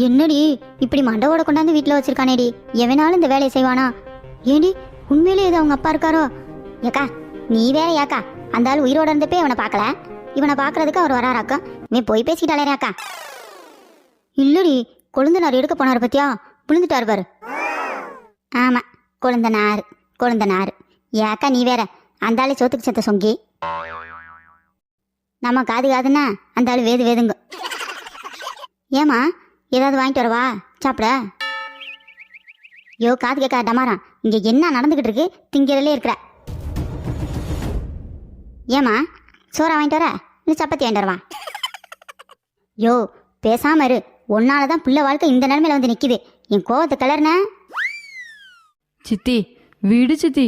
என்னடி இப்படி மண்டவோட கொண்டாந்து வீட்டில் வச்சிருக்கானேடி, எவனாலும் இந்த வேலையை செய்வானா? ஏடி உண்மையிலே இது அவங்க அப்பா இருக்காரோ? ஏக்கா நீ வேற ஏக்கா, அந்த ஆள் உயிரோட இருந்தப்பே இவனை பார்க்கல, இவனை பார்க்கறதுக்கு அவர் வராராக்கா? நீ போய் பேசிக்கிட்டாலே அக்கா. இல்லடி, கொழுந்தனார் எடுக்க போனார் பத்தியா, விழுந்துட்டார் பாரு. ஆமா, கொழுந்தனார். ஏக்கா நீ வேற, அந்த ஆளு சோத்துக்கு செத்த சொங்கி. நம்ம காதுன்னா அந்த ஆளு வேதுங்க. ஏமா ஏதாவது வாங்கிட்டு வரவா சாப்பிட? யோ காது கேட்கா டமாரா, இங்க என்ன நடந்துகிட்டு இருக்கு? திங்கிறலே இருக்கிற. ஏமா சோறா வாங்கிட்டு வர, இல்லை சப்பாத்தி வாங்கிட்டு வரவா? யோ பேசாம இரு, ஒன்னாலதான் பிள்ளை வாழ்க்கை இந்த நிலைமையில வந்து நிக்குது. என் கோவத்தை கலர்ன. சித்தி விடு சித்தி,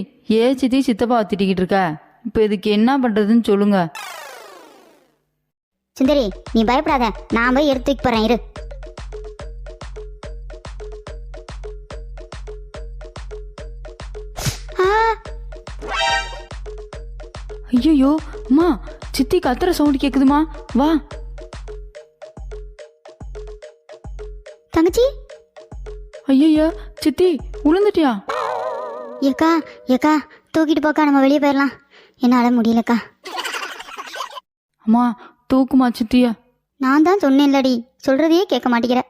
சித்தி சித்தப்பா திட்டிக்கிட்டு இருக்க, இப்போ இதுக்கு என்ன பண்றதுன்னு சொல்லுங்க. சுந்தரி நீ பயப்படாத, நான் போய் எடுத்து வைக்க போறேன், இரு. ஐயோ அம்மா, சித்தி கத்துற சவுண்ட் கேக்குதுமா, வா. தங்கச்சி. ஐயோ சித்தி விழுந்துட்டியா? ஏக்கா தூக்கிட்டு போக்கா, நம்ம வெளியே போயிடலாம். என்னால முடியலக்கா. அம்மா தூக்குமா சித்தியா. நான் தான் சொன்னேன்லடி, சொல்றதையே கேட்க மாட்டேங்கிற.